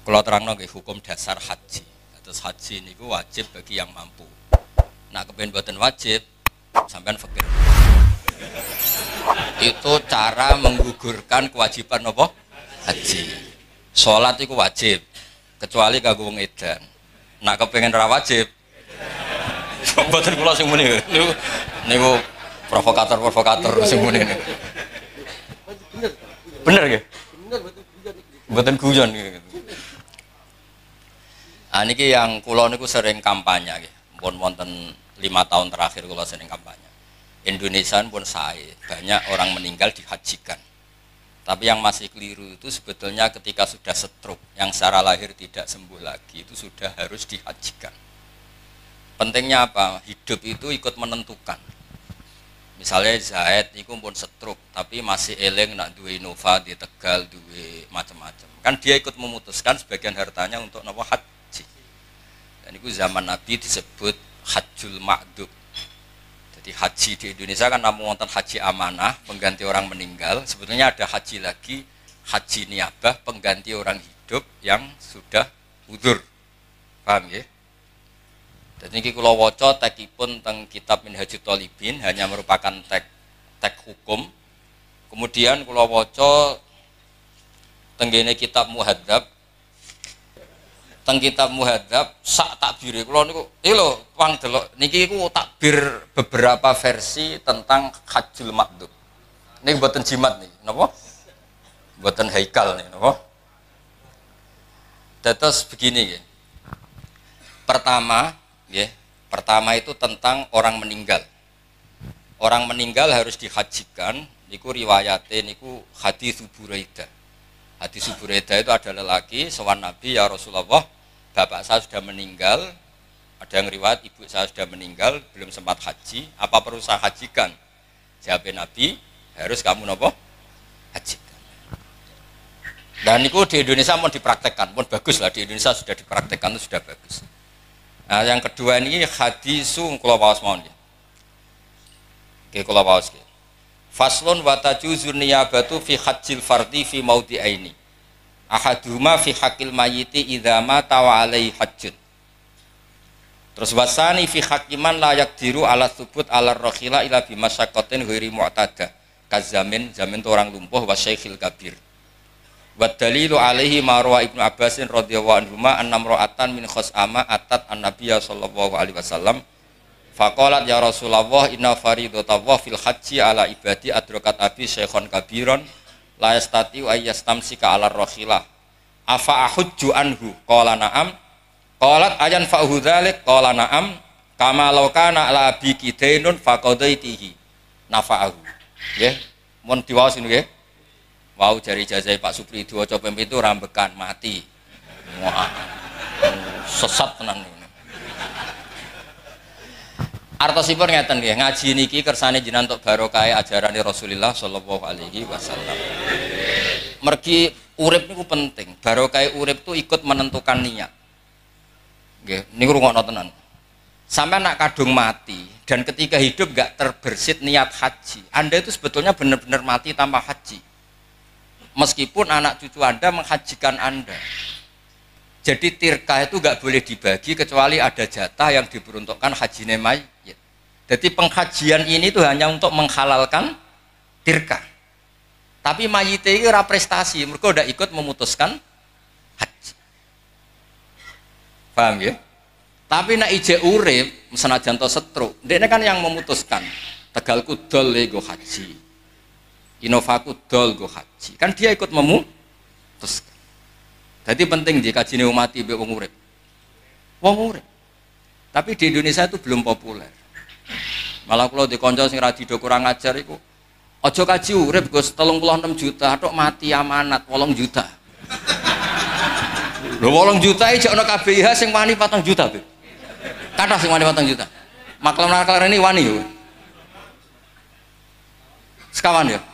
Kalau terangno nggih hukum dasar haji. Terus haji niku wajib bagi yang mampu. Nak kepen boten wajib, sampean fakir. Itu cara menggugurkan kewajiban apa? Haji. Salat iku wajib, kecuali kanggo wong edan. Nak kepengen ra wajib, boten kula sing muni. Niku provokator sing muni niku. Bener nggih? Bener boten guyon gitu. Niki yang kula niku sering kampanye nggih. Pun wonten 5 tahun terakhir kula sering kampanye. Indonesia pun sae, banyak orang meninggal dihajikan. Tapi yang masih keliru itu sebetulnya ketika sudah stroke, yang secara lahir tidak sembuh lagi, itu sudah harus dihajikan. Pentingnya apa? Hidup itu ikut menentukan. Misalnya Zaid itu pun stroke, tapi masih eling nak duwe Innova di Tegal, duwe macam-macam. Kan dia ikut memutuskan sebagian hartanya untuk napa haji. Dan itu zaman Nabi disebut hajjul ma'dub. Jadi haji di Indonesia kan namun wonten haji amanah, pengganti orang meninggal. Sebetulnya ada haji lagi, haji niabah, pengganti orang hidup yang sudah udzur. Paham ya? Dan ini kula waca tekipun teng kitab Minhajut Thalibin hanya merupakan tek hukum. Kemudian kula waca teng ngene kitab Muhadzab. Teng kitab Muhadzab sak takbire kula niku lho wong delok niki iku takbir beberapa versi tentang hajjul ma'dub. Niki mboten jimat niki, napa? Mboten haikal niki, napa? Dados begini nggih. Pertama itu tentang orang meninggal. Orang meninggal harus dihajikan, niku riwayate niku hadis Buraidah. Hadis Buraidah itu ada lelaki sowan Nabi, ya Rasulullah, bapak saya sudah meninggal. Ada yang riwayat ibu saya sudah meninggal, belum sempat haji, apa perlu saya hajikan? Jawab Nabi, harus kamu napa? Hajikan. Dan niku di Indonesia mau dipraktekkan, pun bagus lah, di Indonesia sudah dipraktekkan itu sudah bagus. Nah, yang kedua ini hadisu kula waos mawon nggih. Nggih kula waos nggih. Faslun wa tajuzun niyabatu fi hajjil fardhi fi maudhi'aini. Ahaduma fi haqqil mayyiti idza mata wa alaihi hajjun. Terus wasani fi haqqiman la yaqdiru ala thubut ala rakhila ila bi masyaqqatin ghairi mu'tada. Kazamin zaman itu orang lumpuh wa syekhil kabir. Wa dalilu alaihi ma rawa Ibnu Abbasin radhiyallahu anhu ma annam ra'atan min khos'ama atat an-nabiyya sallallahu alaihi wasallam faqalat ya Rasulullah inna faridatullah fil haji ala ibadi adrakat abi syekhon kabiron la yastati wa yastamsika ala rakhilah afa ahujju anhu qala na'am qalat ayan fa'hu dzalik qala na'am kama law kana ala abi kidainun faqadaitihi nafa'ahu nggih mun diwaos nggih. Wau jari jazai Pak Supri diwaca pempit itu rambekan mati. Wah. Sesat tenan niku. Artosipun ngeten nggih, ngaji niki kersane jenengan untuk barokah ajarane Rasulullah sallallahu alaihi wasallam. Mergi urip niku penting. Barokah urip itu ikut menentukan niat. Nggih, niku rungokno tenan. Sampai nak kadung mati dan ketika hidup gak terbersit niat haji, Anda itu sebetulnya benar-benar mati tanpa haji. Meskipun anak cucu Anda menghajikan Anda. Jadi tirkah itu gak boleh dibagi kecuali ada jatah yang diperuntukkan haji mayit. Jadi penghajian ini tuh hanya untuk menghalalkan tirkah. Tapi mayit itu ora prestasi, mereka udah ikut memutuskan haji. Paham ya? Tapi nak ije urip, senajan to setruk, dekne kan yang memutuskan. Tegal kudol go haji. Inovaku dol go haji. Kan dia ikut memutuskan. Jadi penting di kajine mati mbek wong urip. Wong urip. Tapi di Indonesia itu belum populer. Malah kalau di konco sing radido kurang ajar iku aja kaji urip Gus 36 juta tok mati amanat 8 juta. Lho 8 juta iki ana KBIH sing wani 4 juta, Beb. Kathah sing wani 4 juta. Maklar-maklar ini wani yo. Sekawan ya.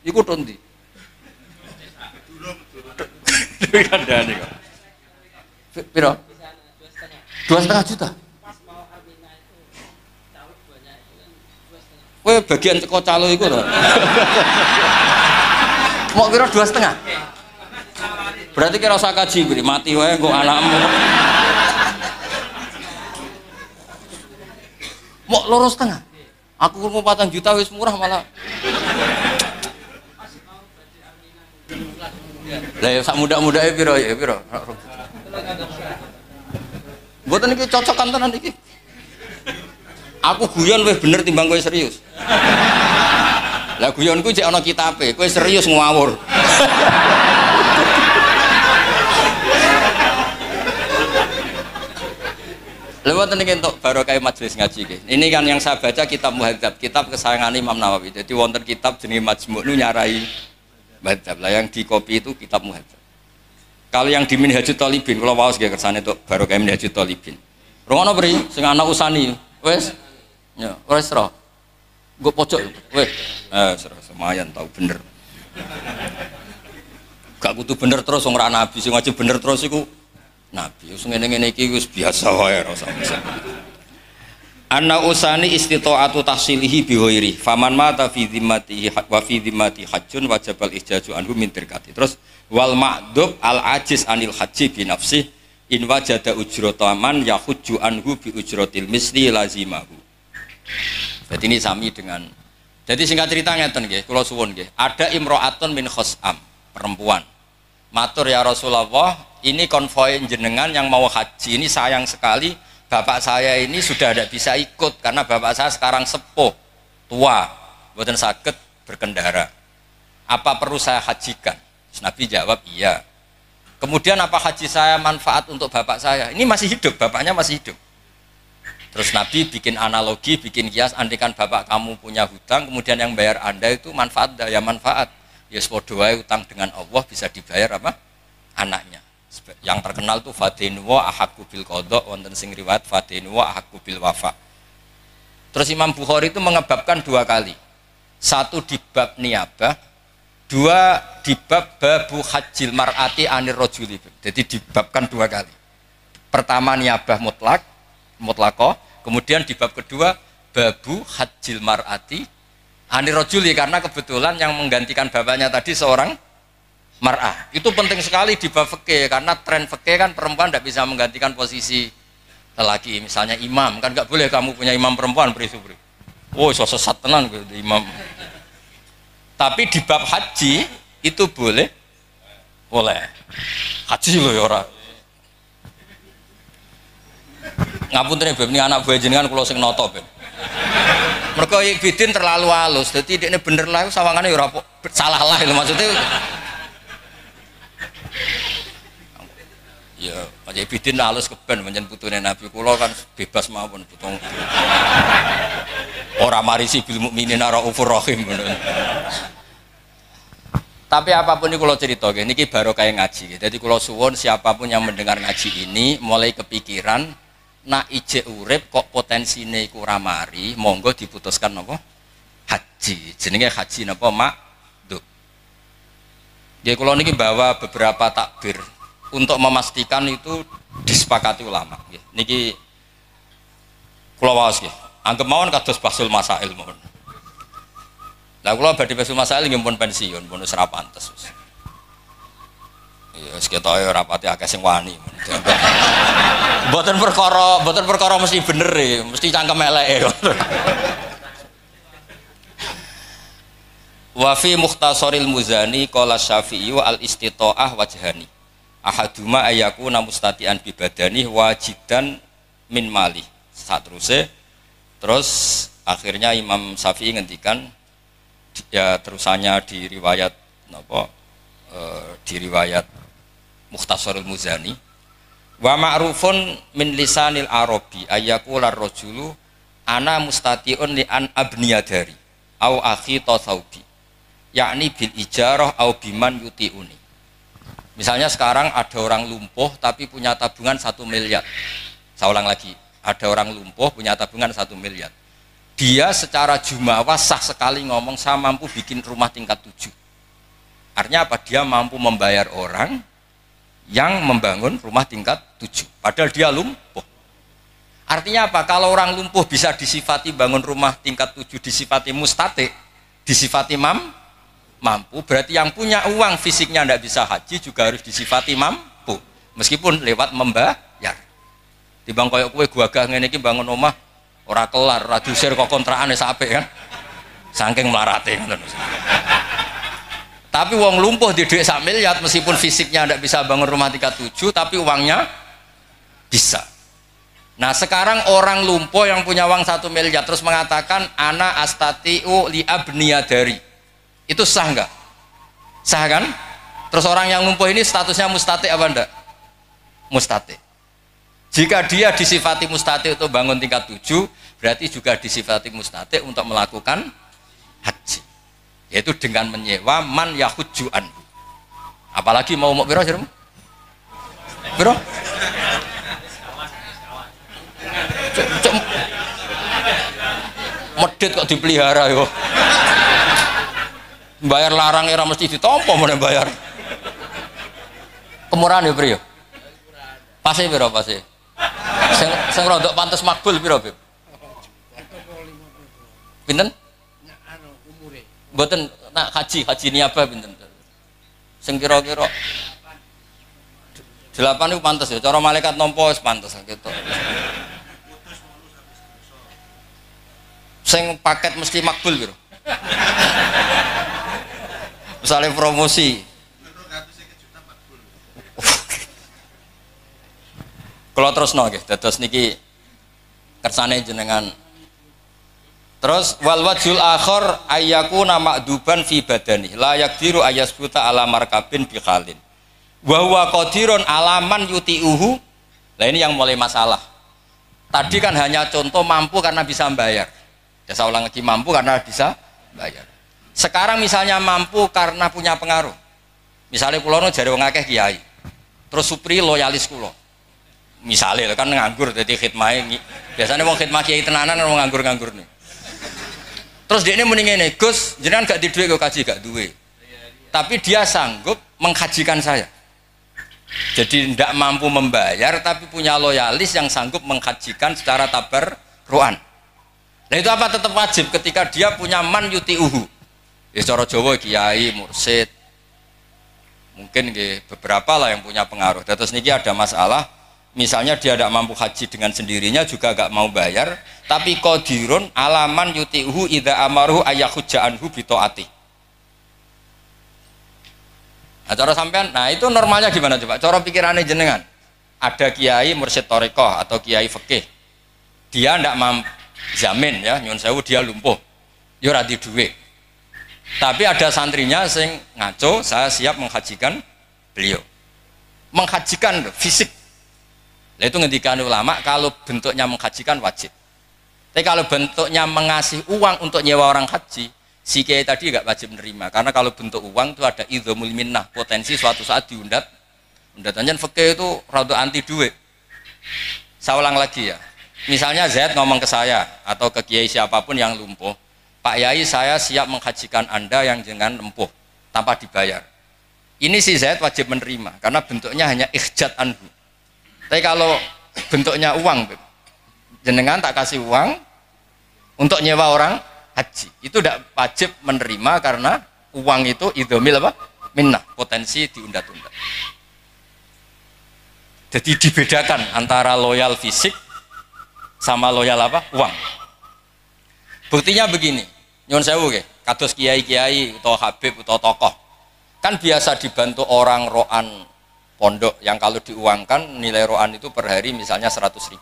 Iku tondi. Kandhane kok. Piro? 2,5 juta. Kowe bagian teko calo iku to. Mau kira 2,5. Berarti kira usah kaji, beri mati wae kok anakmu. Mau 2,5. Aku mau 4 juta wis murah malah. Lah ya sak muda-mudae piro ya piro. Mboten iki cocokan tenan iki. Aku guyon wis bener timbang kowe serius. Lah guyonku jek ana kitabe, kowe serius ngawur. Lewat ini untuk barokah majelis ngaji ke. Ini kan yang saya baca kitab Muhadzab, kitab kesayangan Imam Nawawi. Jadi wonten kitab jenis Majmu' nu nyarai Muhadzab. Lah yang di kopi itu kitab Muhadzab. Kalau yang di Minhajut Thalibin, kalau waos nggih kersane untuk barokah Minhajut Thalibin. Rungono beri, sing anak usani, wes, ya, wes roh. Gue pojok, wes, semayan tahu bener. Gak kudu bener terus, orang nabi, sing wajib bener terus iku. Nabi, ngene-ngene iki wis biasa wae rasa. Anna usani istita'atu tahsilihi bi ghairi. Faman mata fi dhimmatihi wa fi dhimmati hajjun wajibal ijaju anhu min tirkati. Terus wal ma'dub al ajiz anil haji bi nafsi in wajada ujrataman yahujju anhu bi ujratil misli lazimahu. Jadi ini sami dengan. Jadi singkat cerita ngeten nggih, kula suwun nggih. Ada imro'atun min khos'am, perempuan. Matur ya Rasulullah, ini konvoi jenengan yang mau haji ini sayang sekali bapak saya ini sudah tidak bisa ikut karena bapak saya sekarang sepuh tua mboten saged berkendara. Apa perlu saya hajikan? Nabi jawab iya. Kemudian apa haji saya manfaat untuk bapak saya? Ini masih hidup, bapaknya masih hidup. Terus Nabi bikin analogi, bikin kias, andikan bapak kamu punya hutang kemudian yang bayar Anda itu manfaat daya manfaat. Ya sepodo wae utang dengan Allah bisa dibayar apa? Anaknya. Yang terkenal tuh fadinu wa ahaqqu bil qada, wonten sing riwayat fadinu wa ahaqqu bil wafa. Terus Imam Bukhari itu mengebabkan 2 kali. 1 di bab niyabah, 2 di bab babu hajjil mar'ati anir rajuli. Jadi dibabkan 2 kali. Pertama niyabah mutlaqah, kemudian di bab kedua babu hajjil mar'ati anir rajuli, karena kebetulan yang menggantikan bapaknya tadi seorang mar'ah. Itu penting sekali di bab fikih, karena tren fikih kan perempuan tidak bisa menggantikan posisi lelaki. Misalnya imam, kan nggak boleh kamu punya imam perempuan beri-beri. Oh, sesat tenan gitu imam. Tapi di bab haji itu boleh. Haji loh ya ora. Ngapunten bab ini anak buah jenengan kula sing nata ben. Mergo Ibidin terlalu halus, dadi dekne bener lah sawangane ya ora salah lah lho maksudnya. Ya, Pak Ibidin halus keben menjen putune Nabi kula kan bebas mawon putung. Ora marisi bil mukminina raufur rahim. Tapi apapun ini kula cerita nggih niki barokah ngaji. Jadi kula suwun siapapun yang mendengar ngaji ini mulai kepikiran nak ijek urip kok potensine iku ora mari, monggo diputuskan napa? Haji. Jenenge haji napa makdub. Nggih kula niki bawa beberapa takbir untuk memastikan itu disepakati ulama nggih. Niki kula waos nggih. Anggap mawon kados basul masail mawon. Lah kula badhe basul masail nggih pun pensiun, pun wis ra pantes wis. Ya wis ketoke ora pati akeh sing wani. Mboten perkara mesti bener e, mesti cangkem eleke. Wa fi mukhtasaril Muzani qala Syafi'i wa al istita'ah wajhani. Ahaduma ayakuna mustati'an bi badani wajidan min mali. Sateruse terus akhirnya Imam Syafi'i ngendikan ya terusannya di riwayat napa di riwayat Mukhtasarul Muzani wa ma'rufun min lisanil arabi ayyaqula ar-rajulu ana mustati'un li an abniyadari au akhi tasawbi yakni bil ijarah au biman yuti'uni. Misalnya sekarang ada orang lumpuh tapi punya tabungan 1 miliar. Saya ulang lagi, ada orang lumpuh punya tabungan 1 miliar. Dia secara jumawa sah sekali ngomong saya mampu bikin rumah tingkat 7. Artinya apa? Dia mampu membayar orang yang membangun rumah tingkat 7 padahal dia lumpuh. Artinya apa? Kalau orang lumpuh bisa disifati bangun rumah tingkat 7, disifati mustati, disifati mampu, berarti yang punya uang fisiknya tidak bisa haji juga harus disifati mampu, meskipun lewat membayar. Timbang koyok kue gua gak ngene iki bangun omah ora kelar, ora diusir kok kontrakane sampe kan. Saking melarate ngoten. Tapi wong lumpuh di dhuwit sak miliar meskipun fisiknya tidak bisa bangun rumah tingkat 7 tapi uangnya bisa. Nah sekarang orang lumpuh yang punya uang 1 miliar terus mengatakan ana astatiu li abniyadari, itu sah nggak? Sah kan? Terus orang yang lumpuh ini statusnya mustati apa enggak? Mustati. Jika dia disifati mustati untuk bangun tingkat 7 berarti juga disifati mustati untuk melakukan haji, yaitu dengan menyewa man yahujju anhu. Apalagi mau piro sih? Piro? Medit kok dipelihara yo. Bayar larang era mesti ditompo mana bayar. Kemurahan ya Bro. Pase piro pase? Sing rodok pantes makbul piro, Beb? Pinten? Mboten nak haji niaba pinten? Sing kira-kira 8 itu pantes ya, cara malaikat nampa wis pantes gitu. Sing paket mesti makbul piro? Misalnya promosi. Kalau terus nggih, dados niki kersane jenengan. Terus wal wajhul akhir ayyakuna ma'duban fi badani la yaqdiru ayasbuta ala markabin bi khalin. Wa huwa qadirun alaman yuti'uhu. Lah ini yang mulai masalah. Tadi kan hanya contoh mampu karena bisa membayar. Ya saya ulang lagi, mampu karena bisa bayar. Sekarang misalnya mampu karena punya pengaruh. Misalnya kula nu jare wong akeh kiai. Terus supri loyalis kula. Misalnya kan nganggur dadi khidmahe. Biasanya wong khidmah kiai tenanan wong nganggur-nganggur nih. Terus dia ini mending ini, Gus, jenengan gak di duit kok kaji gak duit. Tapi dia sanggup menghajikan saya. Jadi tidak mampu membayar, tapi punya loyalis yang sanggup menghajikan secara tabarruan. Nah itu apa tetap wajib ketika dia punya man yuti'uhu. Ya cara Jawa kiai, mursid. Mungkin beberapa lah yang punya pengaruh. Terus niki ada masalah. Misalnya dia tidak mampu haji dengan sendirinya juga gak mau bayar, tapi qadirun alaman yuti'uhu idza amaruhu ayyahujja anhu bi taati. Nah, cara sampean, nah itu normalnya gimana coba? Cara pikirannya jenengan. Ada kiai mursyid thariqah atau kiai fikih. Dia tidak mampu jamin ya, nyun sewu dia lumpuh. Ya ora di duit. Tapi ada santrinya sing ngaco, saya siap menghajikan beliau. Menghajikan fisik. Nah, itu ngendikan ulama kalau bentuknya menghajikan wajib. Tapi kalau bentuknya mengasih uang untuk nyewa orang haji, si kiai tadi nggak wajib menerima. Karena kalau bentuk uang itu ada idzamul minnah, potensi suatu saat diundat. Undatannya fikih itu rada anti duit. Saya ulang lagi ya. Misalnya Zaid ngomong ke saya atau ke kiai siapapun yang lumpuh, Pak Yai saya siap menghajikan Anda yang jangan lumpuh tanpa dibayar. Ini si Zaid wajib menerima karena bentuknya hanya ikhjat anhu. Tapi kalau bentuknya uang, jenengan tak kasih uang untuk nyewa orang haji, itu tidak wajib menerima karena uang itu idzamil apa? Minnah, potensi diundat-undat. Jadi dibedakan antara loyal fisik sama loyal apa? Uang. Buktinya begini, nyun sewu nggih, kados kiai-kiai atau habib atau tokoh. Kan biasa dibantu orang roan pondok yang kalau diuangkan nilai roan itu per hari misalnya 100.000.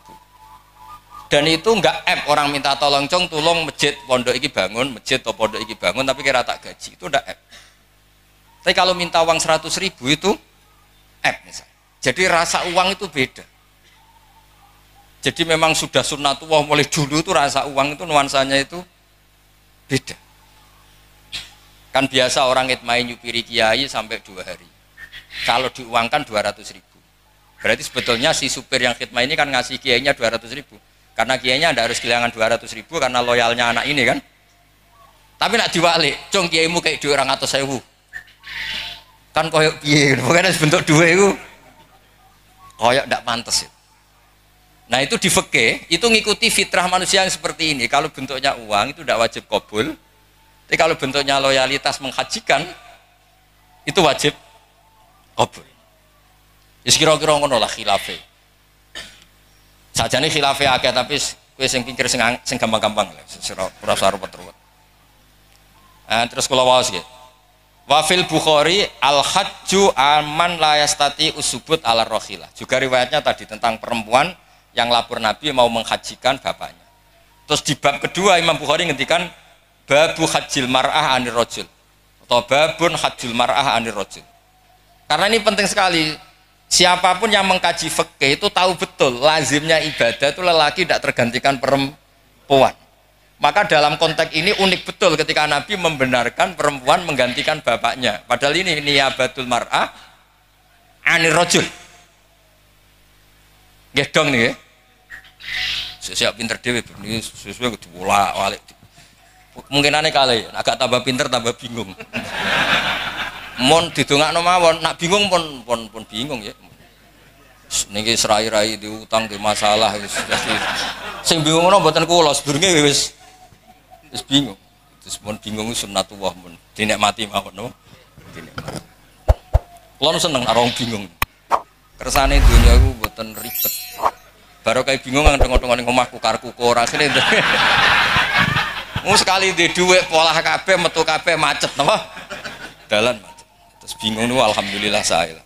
Dan itu enggak orang minta tolong tolong masjid pondok iki bangun, masjid atau pondok iki bangun tapi kira tak gaji, itu enggak Tapi kalau minta uang 100.000 itu misalnya. Jadi rasa uang itu beda. Jadi memang sudah sunnatullah mulai dulu itu rasa uang itu nuansanya itu beda. Kan biasa orang ngitmai nyupiri kiai sampai 2 hari. Kalau diuangkan 200.000. Berarti sebetulnya si supir yang khidmah ini kan ngasih kiainya 200.000. Karena kiainya tidak harus kehilangan 200.000 karena loyalnya anak ini kan. Tapi nak diwalik, cung kiaimu kayak 200.000. Kan koyok piye, bukan bentuk dua itu. Koyok tidak pantas itu. Nah itu di fikih, itu ngikuti fitrah manusia yang seperti ini. Kalau bentuknya uang itu tidak wajib qabul. Tapi kalau bentuknya loyalitas menghajikan itu wajib qabul. Wis kira-kira ngono lah khilafe. Sajane khilafe akeh tapi kowe sing pikir sing gampang-gampang lah, ora usah ruwet-ruwet. Terus kula waos nggih. Wa fil Bukhari al-hajju aman la yastati usubut ala rohilah. Juga riwayatnya tadi tentang perempuan yang lapor Nabi mau menghajikan bapaknya. Terus di bab kedua Imam Bukhari ngendikan babu hajjil mar'ah anir rajul atau babun hajjul mar'ah anir rajul. Karena ini penting sekali. Siapapun yang mengkaji fikih itu tahu betul lazimnya ibadah itu lelaki tidak tergantikan perempuan. Maka dalam konteks ini unik betul ketika Nabi membenarkan perempuan menggantikan bapaknya. Padahal ini niyabatul mar'ah anir rajul. Nggih dong nih. Siap pinter dhewe ini sesuai kudu bolak-balik. Kemungkinane kali agak tambah pinter tambah bingung. Mon didongakno mawon, nak bingung pun bingung ya. Niki serai-rai diutang di masalah wis sing bingung ngono mboten kula sedurunge wis bingung. Terus pun bingung sunnatullah mun dinikmati mawon no. Dinikmati. Kula seneng nek wong bingung. Kersane dunya iku mboten ribet. Baru kayak bingung nang ning omah kukarku ora akhire. Sekali di dhuwit polah kabeh metu kabeh macet napa? Dalan macet. Terus bingung niku alhamdulillah saya.